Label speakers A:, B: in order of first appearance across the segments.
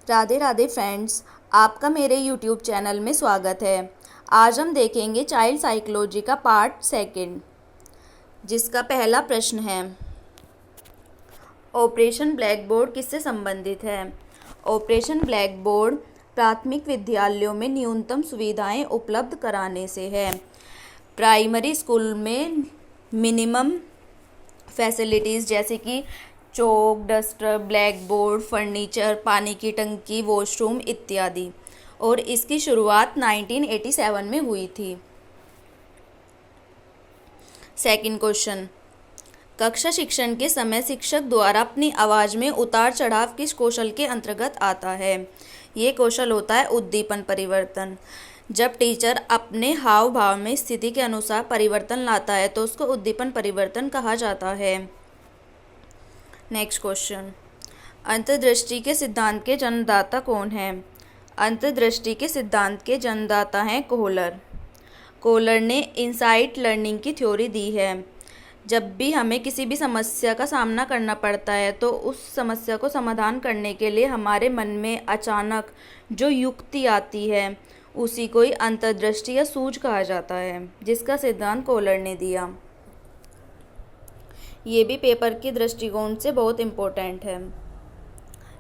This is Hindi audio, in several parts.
A: राधे राधे फ्रेंड्स, आपका मेरे यूट्यूब चैनल में स्वागत है। आज हम देखेंगे चाइल्ड साइकोलॉजी का पार्ट सेकंड, जिसका पहला प्रश्न है, ऑपरेशन ब्लैक बोर्ड किससे संबंधित है? ऑपरेशन ब्लैक बोर्ड प्राथमिक विद्यालयों में न्यूनतम सुविधाएं उपलब्ध कराने से है। प्राइमरी स्कूल में मिनिमम फैसिलिटीज़ जैसे कि चौक, डस्टर, ब्लैक बोर्ड, फर्नीचर, पानी की टंकी, वॉशरूम इत्यादि, और इसकी शुरुआत 1987 में हुई थी। सेकंड क्वेश्चन, कक्षा शिक्षण के समय शिक्षक द्वारा अपनी आवाज़ में उतार चढ़ाव किस कौशल के अंतर्गत आता है? ये कौशल होता है उद्दीपन परिवर्तन। जब टीचर अपने हाव भाव में स्थिति के अनुसार परिवर्तन लाता है तो उसको उद्दीपन परिवर्तन कहा जाता है। नेक्स्ट क्वेश्चन, अंतर्दृष्टि के सिद्धांत के जन्मदाता कौन है? अंतर्दृष्टि के सिद्धांत के जन्मदाता हैं कोहलर। कोहलर ने इनसाइट लर्निंग की थ्योरी दी है। जब भी हमें किसी भी समस्या का सामना करना पड़ता है तो उस समस्या को समाधान करने के लिए हमारे मन में अचानक जो युक्ति आती है उसी को ही अंतर्दृष्टि या सूझ कहा जाता है, जिसका सिद्धांत कोहलर ने दिया। ये भी पेपर के दृष्टिकोण से बहुत इम्पोर्टेंट है।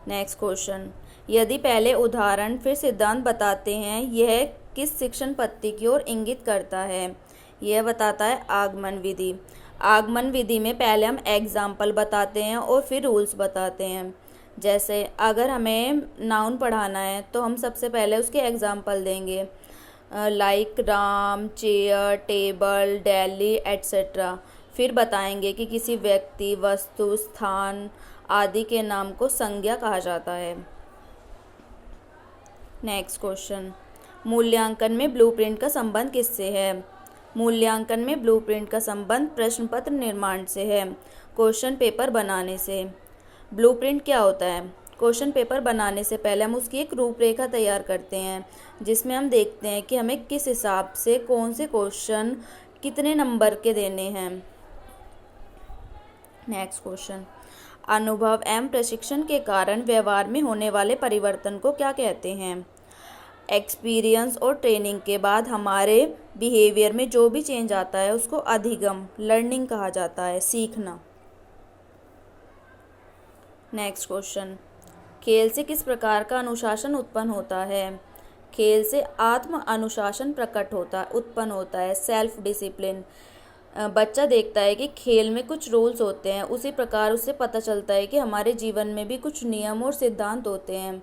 A: नेक्स्ट क्वेश्चन, यदि पहले उदाहरण फिर सिद्धांत बताते हैं, यह किस शिक्षण पद्धति की ओर इंगित करता है? यह बताता है आगमन विधि। आगमन विधि में पहले हम एग्जाम्पल बताते हैं और फिर रूल्स बताते हैं। जैसे अगर हमें नाउन पढ़ाना है तो हम सबसे पहले उसके एग्जाम्पल देंगे, like Ram, chair, table, Delhi etcetera. फिर बताएंगे कि किसी व्यक्ति, वस्तु, स्थान आदि के नाम को संज्ञा कहा जाता है। नेक्स्ट क्वेश्चन, मूल्यांकन में ब्लूप्रिंट का संबंध किससे है? मूल्यांकन में ब्लूप्रिंट का संबंध प्रश्न पत्र निर्माण से है, क्वेश्चन पेपर बनाने से। ब्लूप्रिंट क्या होता है? क्वेश्चन पेपर बनाने से पहले हम उसकी एक रूपरेखा तैयार करते हैं, जिसमें हम देखते हैं कि हमें किस हिसाब से कौन से क्वेश्चन कितने नंबर के देने हैं। नेक्स्ट क्वेश्चन, अनुभव एवं प्रशिक्षण के कारण व्यवहार में होने वाले परिवर्तन को क्या कहते हैं? एक्सपीरियंस और ट्रेनिंग के बाद हमारे बिहेवियर में जो भी चेंज आता है उसको अधिगम, लर्निंग कहा जाता है, सीखना। नेक्स्ट क्वेश्चन, खेल से किस प्रकार का अनुशासन उत्पन्न होता है? खेल से आत्म अनुशासन उत्पन्न होता है, सेल्फ डिसिप्लिन। बच्चा देखता है कि खेल में कुछ रूल्स होते हैं, उसी प्रकार उससे पता चलता है कि हमारे जीवन में भी कुछ नियम और सिद्धांत होते हैं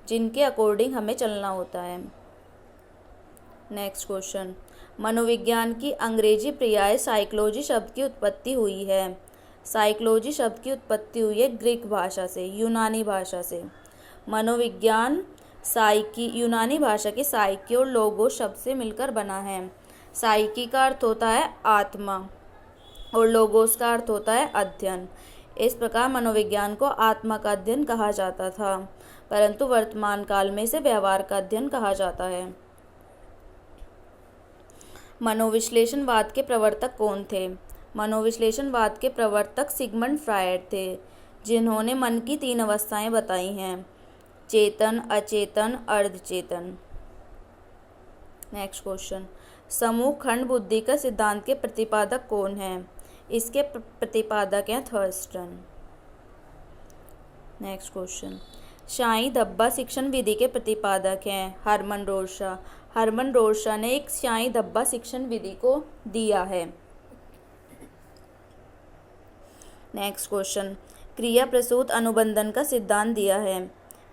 A: जिनके अकॉर्डिंग हमें चलना होता है। नेक्स्ट क्वेश्चन, मनोविज्ञान की अंग्रेजी पर्याय साइकोलॉजी शब्द की उत्पत्ति हुई है। साइकोलॉजी शब्द की उत्पत्ति हुई है ग्रीक भाषा से, यूनानी भाषा से। मनोविज्ञान यूनानी भाषा के साइकी और लोगोस शब्द से मिलकर बना है। साइकी का अर्थ होता है आत्मा और लोगोस का अर्थ होता है अध्ययन। इस प्रकार मनोविज्ञान को आत्मा का अध्ययन कहा जाता था, परंतु वर्तमान काल में इसे व्यवहार का अध्ययन कहा जाता है। मनोविश्लेषणवाद के प्रवर्तक कौन थे? मनोविश्लेषणवाद के प्रवर्तक सिगमंड फ्रायड थे, जिन्होंने मन की 3 अवस्थाएं बताई हैं, चेतन, अचेतन, अर्धचेतन। नेक्स्ट क्वेश्चन, समूह खंड बुद्धि का सिद्धांत के प्रतिपादक कौन है? इसके प्रतिपादक हैं थर्स्टन। नेक्स्ट क्वेश्चन, शाही धब्बा शिक्षण विधि के प्रतिपादक हैं हरमन रोरशा। हरमन रोरशा ने एक शाही धब्बा शिक्षण विधि को दिया है। नेक्स्ट क्वेश्चन, क्रिया प्रसूत अनुबंधन का सिद्धांत दिया है।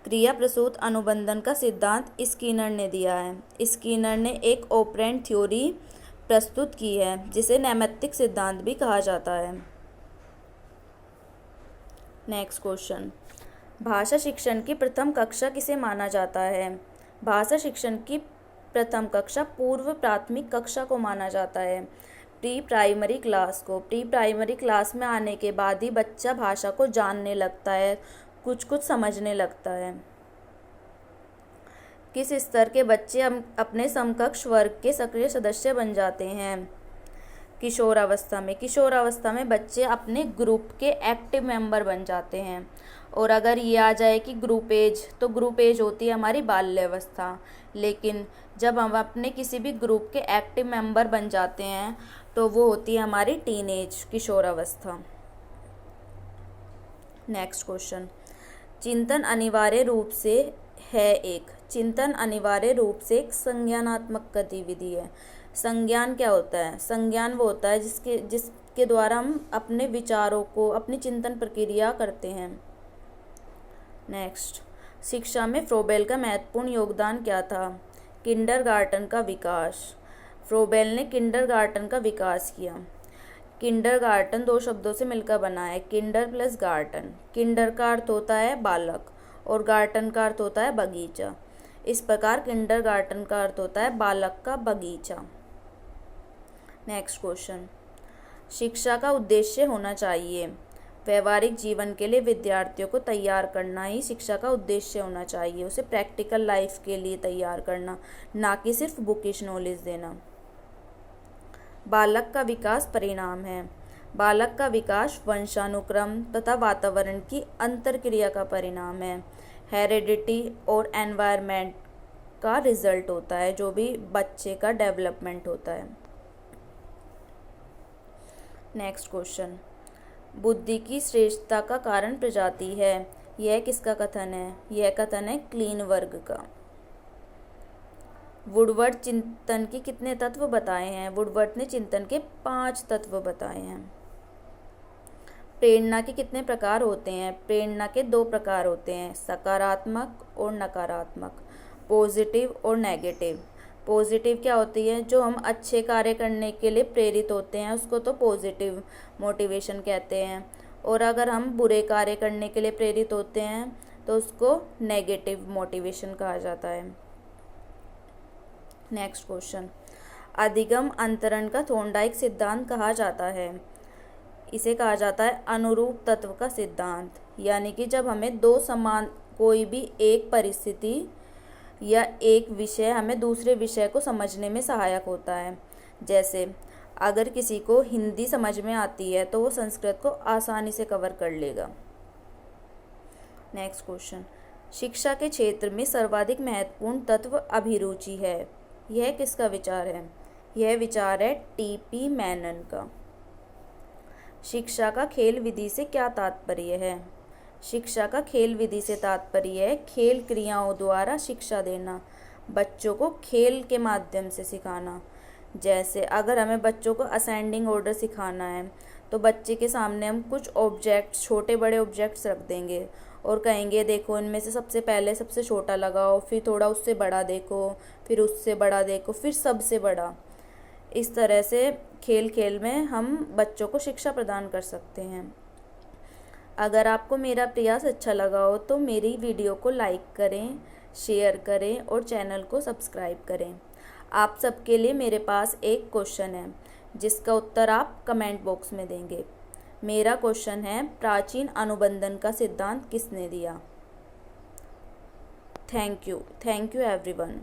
A: क्रिया प्रसूत अनुबंधन का सिद्धांत स्किनर ने दिया है। स्किनर ने एक ऑपरेंट थ्योरी प्रस्तुत की है, जिसे नैमित्तिक सिद्धांत भी कहा जाता है। नेक्स्ट क्वेश्चन, भाषा शिक्षण की प्रथम कक्षा किसे माना जाता है? भाषा शिक्षण की प्रथम कक्षा पूर्व प्राथमिक कक्षा को माना जाता है, प्री प्राइमरी क्लास को। प्री प्राइमरी क्लास में आने के बाद ही बच्चा भाषा को जानने लगता है, कुछ समझने लगता है। किस स्तर के बच्चे अपने समकक्ष वर्ग के सक्रिय सदस्य बन जाते हैं? किशोरावस्था में। किशोरावस्था में बच्चे अपने ग्रुप के एक्टिव मेंबर बन जाते हैं और अगर ये आ जाए कि ग्रुप एज, तो ग्रुप एज होती है हमारी बाल्यावस्था। लेकिन जब हम अपने किसी भी ग्रुप के एक्टिव मेंबर बन जाते हैं तो वो होती है हमारी टीन एज, किशोरावस्था। नेक्स्ट क्वेश्चन, चिंतन अनिवार्य रूप से चिंतन अनिवार्य रूप से एक संज्ञानात्मक गतिविधि है। संज्ञान क्या होता है? संज्ञान वो होता है जिसके द्वारा हम अपने विचारों को, अपनी चिंतन प्रक्रिया करते हैं। नेक्स्ट, शिक्षा में फ्रोबेल का महत्वपूर्ण योगदान क्या था? किंडरगार्टन का विकास। फ्रोबेल ने किंडरगार्टन का विकास किया। किंडरगार्टन 2 शब्दों से मिलकर बना है, किंडर प्लस गार्टन। किंडर का अर्थ होता है बालक और गार्टन का अर्थ होता है बगीचा। इस प्रकार किंडरगार्टन का अर्थ होता है बालक का बगीचा। नेक्स्ट क्वेश्चन, शिक्षा का उद्देश्य होना चाहिए। व्यवहारिक जीवन के लिए विद्यार्थियों को तैयार करना ही शिक्षा का उद्देश्य होना चाहिए। उसे प्रैक्टिकल लाइफ के लिए तैयार करना, ना कि सिर्फ बुकिश नॉलेज देना। बालक का विकास परिणाम है। बालक का विकास वंशानुक्रम तथा वातावरण की अंतरक्रिया का परिणाम है। हेरिडिटी और एनवायरनमेंट का रिजल्ट होता है, जो भी बच्चे का डेवलपमेंट होता है। नेक्स्ट क्वेश्चन, बुद्धि की श्रेष्ठता का कारण प्रजाति है। यह किसका कथन है? यह कथन है क्लीनबर्ग का। वुडवर्ड चिंतन के कितने तत्व बताए हैं? वुडवर्ड ने चिंतन के 5 तत्व बताए हैं। प्रेरणा के कितने प्रकार होते हैं? प्रेरणा के 2 प्रकार होते हैं, सकारात्मक और नकारात्मक, पॉजिटिव और नेगेटिव। पॉजिटिव क्या होती है? जो हम अच्छे कार्य करने के लिए प्रेरित होते हैं उसको तो पॉजिटिव मोटिवेशन कहते हैं, और अगर हम बुरे कार्य करने के लिए प्रेरित होते हैं तो उसको नेगेटिव मोटिवेशन कहा जाता है। नेक्स्ट क्वेश्चन, अधिगम अंतरण का थॉर्नडाइक सिद्धांत कहा जाता है। इसे कहा जाता है अनुरूप तत्व का सिद्धांत, यानी कि जब हमें 2 समान, कोई भी एक परिस्थिति या एक विषय हमें दूसरे विषय को समझने में सहायक होता है। जैसे अगर किसी को हिंदी समझ में आती है तो वो संस्कृत को आसानी से कवर कर लेगा। नेक्स्ट क्वेश्चन, शिक्षा के क्षेत्र में सर्वाधिक महत्वपूर्ण तत्व अभिरुचि है। यह किसका विचार है? यह विचार है टीपी मैनन का। शिक्षा का खेल विधि से क्या तात्पर्य है? शिक्षा का खेल विधि से तात्पर्य है खेल क्रियाओं द्वारा शिक्षा देना, बच्चों को खेल के माध्यम से सिखाना। जैसे अगर हमें बच्चों को असेंडिंग ऑर्डर सिखाना है तो बच्चे के सामने हम कुछ ऑब्जेक्ट्स, छोटे बड़े ऑब्जेक्ट्स रख देंगे और कहेंगे देखो इनमें से सबसे पहले सबसे छोटा लगाओ, फिर थोड़ा उससे बड़ा देखो, फिर उससे बड़ा देखो, फिर सबसे बड़ा। इस तरह से खेल खेल में हम बच्चों को शिक्षा प्रदान कर सकते हैं। अगर आपको मेरा प्रयास अच्छा लगा हो तो मेरी वीडियो को लाइक करें, शेयर करें और चैनल को सब्सक्राइब करें। आप सबके लिए मेरे पास एक क्वेश्चन है जिसका उत्तर आप कमेंट बॉक्स में देंगे। मेरा क्वेश्चन है, प्राचीन अनुबंधन का सिद्धांत किसने दिया? Thank you everyone.